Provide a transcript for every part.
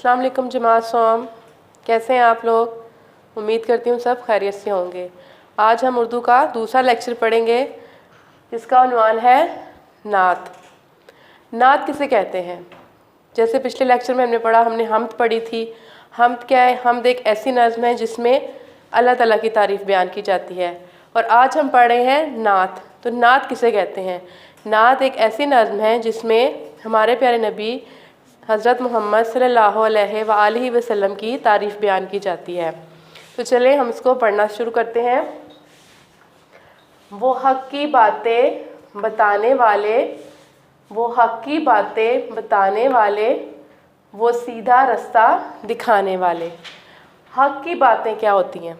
अस्सलाम वालेकुम जमात सोम, कैसे हैं आप लोग। उम्मीद करती हूँ सब खैरियत से होंगे। आज हम उर्दू का दूसरा लेक्चर पढ़ेंगे जिसका उन्वान है नात। नात किसे कहते हैं। जैसे पिछले लेक्चर में हमने पढ़ा, हमने हम्द पढ़ी थी। हम्द क्या है? हम्द एक ऐसी नज़्म है जिसमें अल्लाह ताला की तारीफ़ बयान की जाती है। और आज हम पढ़ रहे हैं नात। तो नात किसे कहते हैं? नात एक ऐसी नज़्म है जिसमें हमारे प्यारे नबी हज़रत मोहम्मद सल्लल्लाहु अलैहि वसल्लम की तारीफ़ बयान की जाती है। तो चलें हम इसको पढ़ना शुरू करते हैं। वो हक़ की बातें बताने वाले, वो हक़ की बातें बताने वाले, वो सीधा रास्ता दिखाने वाले। हक़ की बातें क्या होती हैं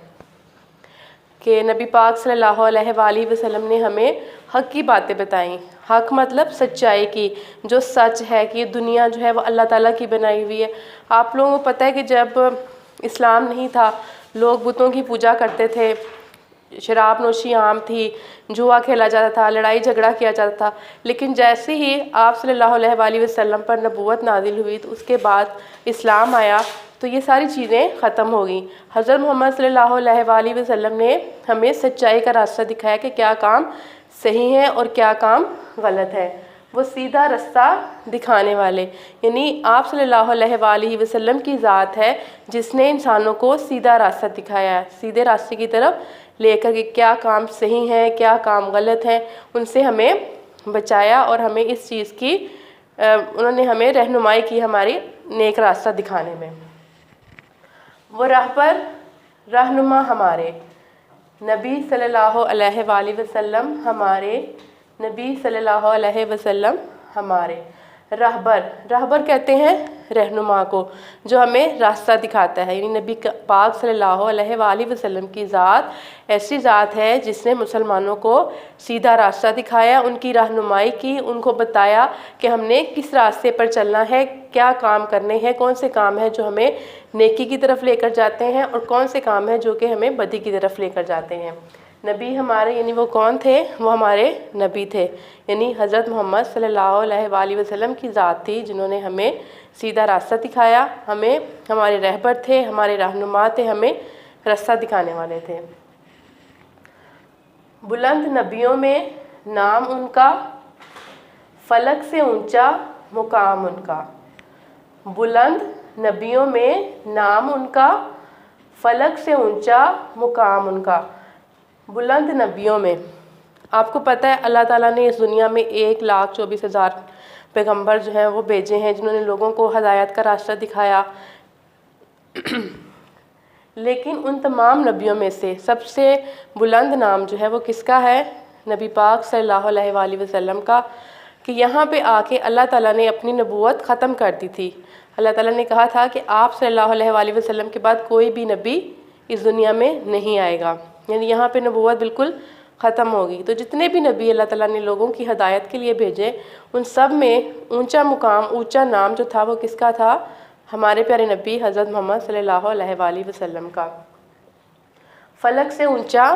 कि नबी पाक सल्लल्लाहु अलैहि वसल्लम ने हमें हक़ की बातें बताई। हक़ मतलब सच्चाई की, जो सच है कि दुनिया जो है वो अल्लाह ताला की बनाई हुई है। आप लोगों को पता है कि जब इस्लाम नहीं था, लोग बुतों की पूजा करते थे, शराब नोशी आम थी, जुआ खेला जाता था, लड़ाई झगड़ा किया जाता था। लेकिन जैसे ही आप सल्लल्लाहु अलैहि वसल्लम पर नबूवत नाजिल हुई तो उसके बाद इस्लाम आया तो ये सारी चीज़ें ख़त्म हो गई। हज़रत मोहम्मद सल्लल्लाहु अलैहि वसल्लम ने हमें सच्चाई का रास्ता दिखाया कि क्या काम सही है और क्या काम गलत है। वो सीधा रास्ता दिखाने वाले, यानी आप सल्लल्लाहु अलैहि वसल्लम की ज़ात है जिसने इंसानों को सीधा रास्ता दिखाया है, सीधे रास्ते की तरफ लेकर कि क्या काम सही है क्या काम गलत है, उनसे हमें बचाया और हमें इस चीज़ की उन्होंने हमें रहनुमाई की हमारी नेक रास्ता दिखाने में। वो रहबर रहनुमा हमारे नबी सल्लल्लाहु अलैहि वसल्लम, हमारे नबी सल्लल्लाहु अलैहि वसल्लम हमारे। रहबर, रहबर कहते हैं रहनुमा को, जो हमें रास्ता दिखाता है। यानी नबी पाक सल्लल्लाहु अलैहि वसल्लम की ज़ात ऐसी ज़ात है जिसने मुसलमानों को सीधा रास्ता दिखाया, उनकी रहनुमाई की, उनको बताया कि हमने किस रास्ते पर चलना है, क्या काम करने हैं, कौन से काम हैं जो हमें नेकी की तरफ लेकर जाते हैं और कौन से काम हैं जो कि हमें बदी की तरफ लेकर जाते हैं। नबी हमारे यानी वो कौन थे? वो हमारे नबी थे, यानी हज़रत मोहम्मद सल्लल्लाहु अलैहि वसल्लम की ज़ात थी जिन्होंने हमें सीधा रास्ता दिखाया। हमें हमारे रहबर थे, हमारे रहनुमा थे, हमें रास्ता दिखाने वाले थे। बुलंद नबियों में नाम उनका, फलक से ऊंचा मुकाम उनका। बुलंद नबियों में नाम उनका, फलक से ऊंचा मुकाम उनका। बुलंद नबियों में, आपको पता है अल्लाह ताला ने इस दुनिया में 1,24,000 पैगंबर जो हैं वो भेजे हैं जिन्होंने लोगों को हदायत का रास्ता दिखाया। लेकिन उन तमाम नबियों में से सबसे बुलंद नाम जो है वो किसका है? नबी पाक सल्लल्लाहु अलैहि वसल्लम का। कि यहाँ पे आके अल्लाह ताला ने अपनी नबूवत ख़त्म कर दी थी। अल्लाह ताला ने कहा था कि आप सल्लल्लाहु अलैहि वसल्लम के बाद कोई भी नबी इस दुनिया में नहीं आएगा, यानी यहाँ पे नबूवत बिल्कुल ख़त्म होगी। तो जितने भी नबी अल्लाह ताला ने लोगों की हदायत के लिए भेजे, उन सब में ऊंचा मुकाम, ऊंचा नाम जो था वो किसका था? हमारे प्यारे नबी हज़रत मोहम्मद सल्लल्लाहु अलैहि वसल्लम का। फ़लक से ऊंचा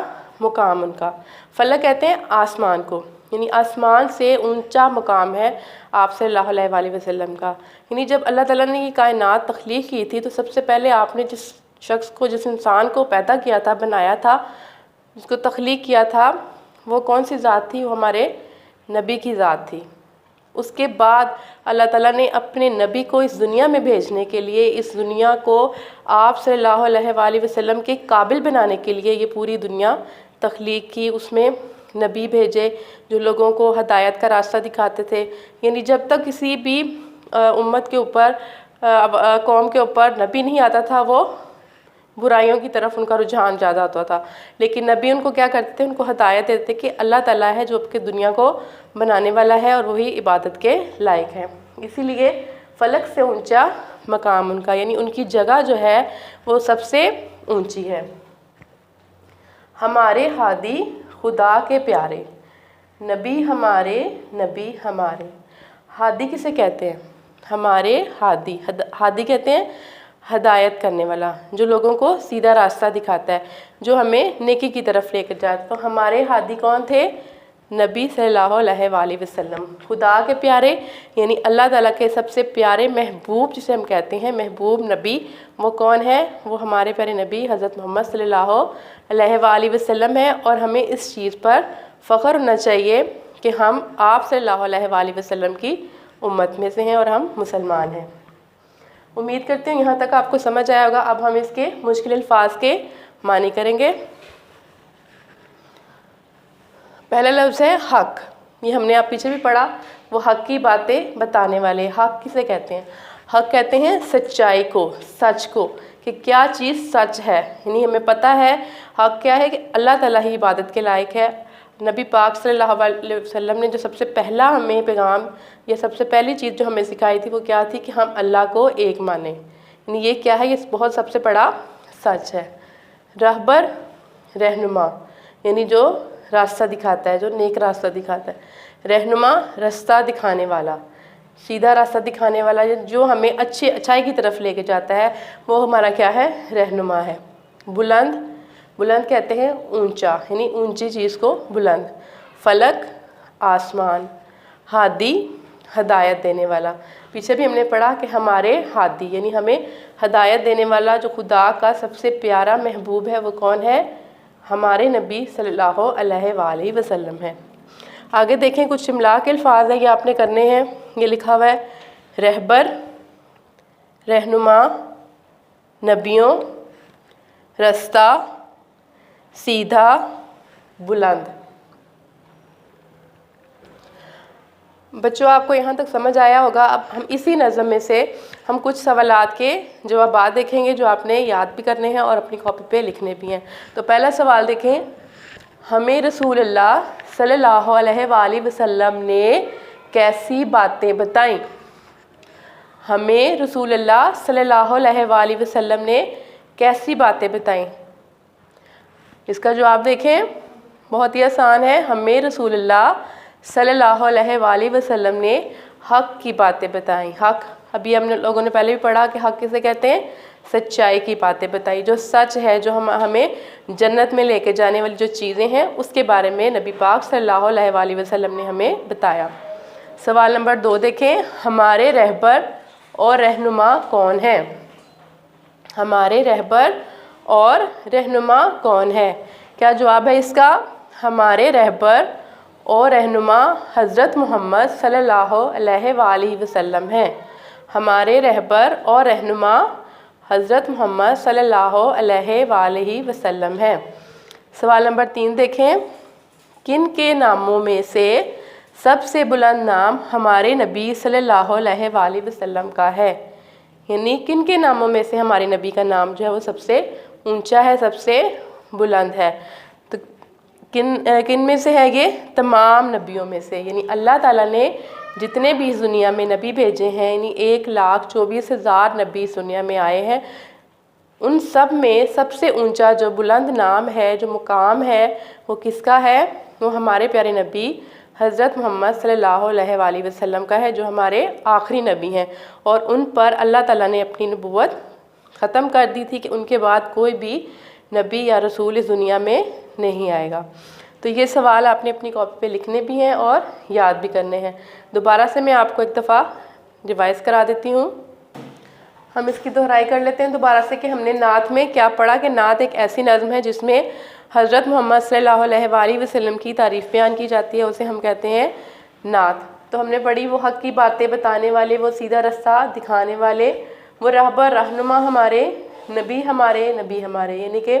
मुकाम उनका। फ़लक कहते हैं आसमान को, यानी आसमान से ऊंचा मुकाम है आप सल्लल्लाहु अलैहि वसल्लम का। यानी जब अल्लाह ताला ने ये कायनात तख्लीक की थी तो सबसे पहले आपने जिस शख्स को, जिस इंसान को पैदा किया था, बनाया था, जिसको तख्लीक किया था, वो कौन सी ज़ात थी? वो हमारे नबी की ज़ात थी। उसके बाद अल्लाह ताला ने अपने नबी को इस दुनिया में भेजने के लिए, इस दुनिया को आप सल्लल्लाहु अलैहि वसल्लम के काबिल बनाने के लिए ये पूरी दुनिया तख्लीक की। उसमें नबी भेजे जो लोगों को हदायत का रास्ता दिखाते थे। यानी जब तक किसी भी उम्मत के ऊपर, कौम के ऊपर नबी नहीं आता था, वो बुराइयों की तरफ उनका रुझान ज़्यादा होता था। लेकिन नबी उनको क्या करते थे? उनको हदायत देते कि अल्लाह ताला है जो आपकी दुनिया को बनाने वाला है और वही इबादत के लायक है। इसीलिए फ़लक से ऊंचा मकाम उनका, यानी उनकी जगह जो है वो सबसे ऊंची है। हमारे हादी खुदा के प्यारे, नबी हमारे, नबी हमारे। हादी किसे कहते हैं? हमारे हादी, हादी कहते हैं हदायत करने वाला, जो लोगों को सीधा रास्ता दिखाता है, जो हमें नेकी की तरफ लेकर जाता है। तो हमारे हादी कौन थे? नबी सल्लल्लाहु अलैहि वसल्लम। खुदा के प्यारे यानी अल्लाह ताला के सबसे प्यारे महबूब जिसे हम कहते हैं महबूब नबी, वो कौन है? वो हमारे प्यारे नबी हज़रत मोहम्मद सल्लल्लाहु अलैहि वसल्लम है। और हमें इस चीज़ पर फ़ख्र होना चाहिए कि हम आप सल्लल्लाहु अलैहि वसल्लम की उम्मत में से हैं और हम मुसलमान हैं। उम्मीद करती हूँ यहाँ तक आपको समझ आया होगा। अब हम इसके मुश्किल अल्फाज के मानी करेंगे। पहला लफ्ज़ है हक। ये हमने आप पीछे भी पढ़ा। वो हक की बातें बताने वाले। हक किसे कहते हैं? हक कहते हैं सच्चाई को, सच को, कि क्या चीज़ सच है। यानी हमें पता है हक क्या है, कि अल्लाह ताला ही इबादत के लायक है। नबी पाक सल्लल्लाहु अलैहि वसल्लम ने जो सबसे पहला हमें पैगाम या सबसे पहली चीज़ जो हमें सिखाई थी वो क्या थी? कि हम अल्लाह को एक माने। यानी ये क्या है? ये बहुत सबसे बड़ा सच है। रहबर, रहनुमा, यानी जो रास्ता दिखाता है, जो नेक रास्ता दिखाता है। रहनुमा, रास्ता दिखाने वाला, सीधा रास्ता दिखाने वाला, जो हमें अच्छाई की तरफ लेके जाता है, वो हमारा क्या है? रहनुमा है। बुलंद, बुलंद कहते हैं ऊंचा, यानी ऊंची चीज़ को बुलंद। फलक, आसमान। हादी, हदायत देने वाला। पीछे भी हमने पढ़ा कि हमारे हादी यानी हमें हदायत देने वाला जो खुदा का सबसे प्यारा महबूब है वो कौन है? हमारे नबी सल्लल्लाहु अलैहि वसल्लम है। आगे देखें, कुछ इमला के अल्फाज है, ये आपने करने हैं। ये लिखा हुआ है रहबर, रहनुमा, नबियों, रास्ता, सीधा, बुलंद। बच्चों आपको यहाँ तक समझ आया होगा। अब हम इसी नज़म में से हम कुछ सवालात के जवाब देखेंगे जो आपने याद भी करने हैं और अपनी कॉपी पे लिखने भी हैं। तो पहला सवाल देखें, हमें रसूलुल्लाह सल्लल्लाहु अलैहि वसल्लम ने कैसी बातें बताईं? हमें रसूलुल्लाह सल्लल्लाहु अलैहि वसल्लम ने कैसी बातें बताईं? इसका जवाब देखें, बहुत ही आसान है। हमें रसूलुल्लाह सल्लल्लाहु अलैहि वसल्लम ने हक की बातें बताई। हक अभी हमने लोगों ने पहले भी पढ़ा कि हक किसे कहते हैं? सच्चाई की बातें बताई, जो सच है, जो हमें जन्नत में लेके जाने वाली जो चीज़ें हैं उसके बारे में नबी पाक सल्लल्लाहु अलैहि वसल्लम ने हमें बताया। सवाल नंबर 2 देखें, हमारे रहबर और रहनुमा कौन है? हमारे रहबर और रहनुमा कौन है? क्या जवाब है इसका? हमारे रहबर और रहनुमा हज़रत मोहम्मद सल्लल्लाहु अलैहि वसल्लम हैं। हमारे रहबर और रहनुमा हज़रत मोहम्मद सल्लल्लाहु अलैहि वसल्लम हैं। सवाल नंबर 3 देखें, किन के नामों में से सबसे बुलंद नाम हमारे नबी सल्लल्लाहु अलैहि वसल्लम का है? यानी किन के नामों में से हमारे नबी का नाम जो है वो सबसे ऊंचा है, सबसे बुलंद है? तो किन में से है ये? तमाम नबियों में से। यानी अल्लाह ताला ने जितने भी इस दुनिया में नबी भेजे हैं, यानी 1,24,000 नबी इस दुनिया में आए हैं, उन सब में सबसे ऊंचा जो बुलंद नाम है, जो मुकाम है, वो किसका है? वो हमारे प्यारे नबी हज़रत मोहम्मद सल्लल्लाहु अलैहि वसल्लम का है, जो हमारे आखिरी नबी हैं। और उन पर अल्लाह ताला ने अपनी नबूवत ख़त्म कर दी थी कि उनके बाद कोई भी नबी या रसूल इस दुनिया में नहीं आएगा। तो ये सवाल आपने अपनी कॉपी पे लिखने भी हैं और याद भी करने हैं। दोबारा से मैं आपको एक दफ़ा रिवाइज़ करा देती हूँ। हम इसकी दोहराई कर लेते हैं दोबारा से कि हमने नात में क्या पढ़ा, कि नात एक ऐसी नज़म है जिसमें हज़रत मोहम्मद सल्लल्लाहु अलैहि वसल्लम की तारीफ़ बयान की जाती है, उसे हम कहते हैं नात। तो हमने पढ़ी वो हक़ की बातें बताने वाले, वो सीधा रास्ता दिखाने वाले, वो रहबर रहनुमा हमारे नबी हमारे, यानी कि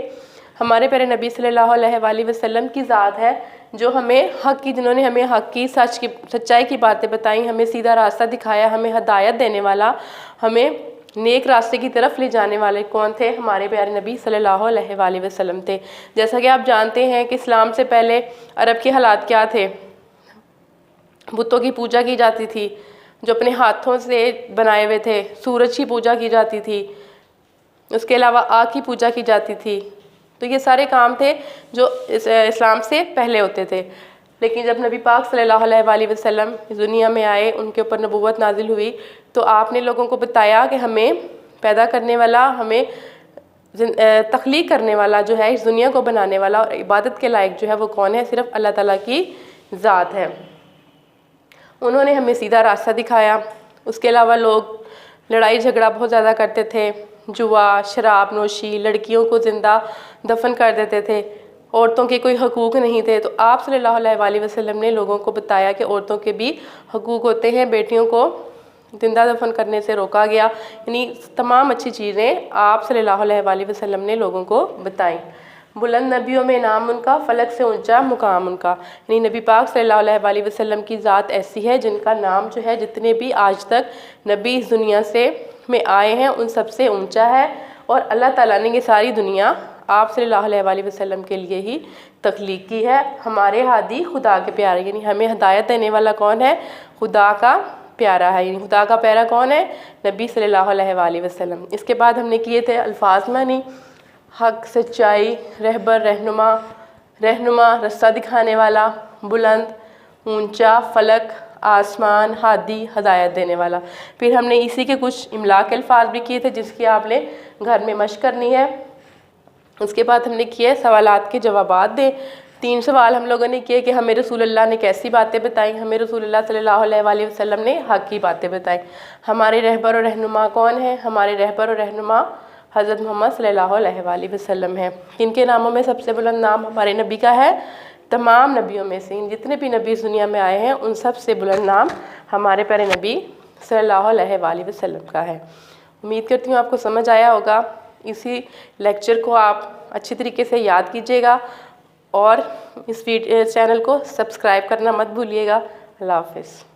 हमारे प्यारे नबी सल्लल्लाहु अलैहि वसल्लम की ज़ात है, जो हमें हक़ की, जिन्होंने हमें हक़ की सच्चाई की बातें बताई, हमें सीधा रास्ता दिखाया, हमें हदायत देने वाला, हमें नेक रास्ते की तरफ ले जाने वाले कौन थे? हमारे प्यारे नबी सल्लल्लाहु अलैहि वसल्लम थे। जैसा कि आप जानते हैं कि इस्लाम से पहले अरब के हालात क्या थे? बुतों की पूजा की जाती थी, जो अपने हाथों से बनाए हुए थे। सूरज की पूजा की जाती थी, उसके अलावा आग की पूजा की जाती थी। तो ये सारे काम थे जो इस्लाम से पहले होते थे। लेकिन जब नबी पाक सल्लल्लाहु अलैहि वसल्लम इस दुनिया में आए, उनके ऊपर नबूवत नाजिल हुई, तो आपने लोगों को बताया कि हमें पैदा करने वाला, हमें तख्लीक करने वाला जो है, इस दुनिया को बनाने वाला और इबादत के लायक जो है वो कौन है? सिर्फ अल्लाह ताला की ذات ہے۔ انہوں نے ہمیں سیدھا راستہ دکھایا۔ اس کے علاوہ لوگ لڑائی جھگڑا بہت زیادہ کرتے تھے، جوا، شراب نوشی، لڑکیوں کو زندہ دفن کر دیتے تھے، عورتوں کے کوئی حقوق نہیں تھے۔ تو آپ صلی اللہ علیہ وآلہ وسلم نے لوگوں کو بتایا کہ عورتوں کے بھی حقوق ہوتے ہیں، بیٹیوں کو زندہ دفن کرنے سے روکا گیا، یعنی تمام اچھی چیزیں آپ صلی اللہ علیہ وآلہ وسلم نے لوگوں کو بتائیں۔ بلند نبیوں میں نام ان کا، فلک سے اونچا مقام ان کا، یعنی نبی پاک صلی اللہ علیہ وآلہ وسلم کی ذات ایسی ہے جن کا نام جو ہے جتنے بھی آج تک نبی اس دنیا میں آئے ہیں ان سب سے اونچا ہے، اور اللہ تعالیٰ نے یہ ساری دنیا آپ صلی اللہ علیہ وآلہ وسلم کے لیے ہی تخلیق کی ہے۔ ہمارے ہادی خدا کے پیارے، یعنی ہمیں ہدایت دینے والا کون ہے؟ خدا کا پیارا ہے، یعنی خدا کا پیارا کون ہے؟ نبی صلی اللہ علیہ وآلہ وسلم۔ اس کے بعد ہم نے کیے تھے الفاظ معنی: حق، سچائی، رہبر، رہنما، رستہ دکھانے والا، بلند، اونچا، فلک، آسمان، ہادی، ہدایت دینے والا۔ پھر ہم نے اسی کے کچھ املا کے الفاظ بھی کیے تھے جس کی آپ نے گھر میں مشق کرنی ہے۔ اس کے بعد ہم نے کیے سوالات کے جوابات دیں۔ 3 سوال ہم لوگوں نے کیے کہ ہمیں رسول اللہ نے کیسی باتیں بتائیں، ہمیں رسول اللہ صلی اللہ علیہ وآلہ وسلم نے حق کی باتیں بتائیں۔ ہمارے رہبر اور رہنما کون ہیں؟ ہمارے رہبر اور رہنما حضرت محمد صلی اللہ علیہ وآلہ وسلم ہیں۔ ان کے ناموں میں سب سے بلند نام ہمارے نبی کا ہے۔ تمام نبیوں میں سے جتنے بھی نبی اس دنیا میں آئے ہیں ان سب سے بلند نام ہمارے پیارے نبی صلی اللہ علیہ وآلہ وسلم کا ہے۔ امید کرتی ہوں آپ کو سمجھ آیا ہوگا۔ اسی لیکچر کو آپ اچھی طریقے سے یاد کیجیے گا اور اس چینل کو سبسکرائب کرنا مت بھولیے گا۔ اللہ حافظ۔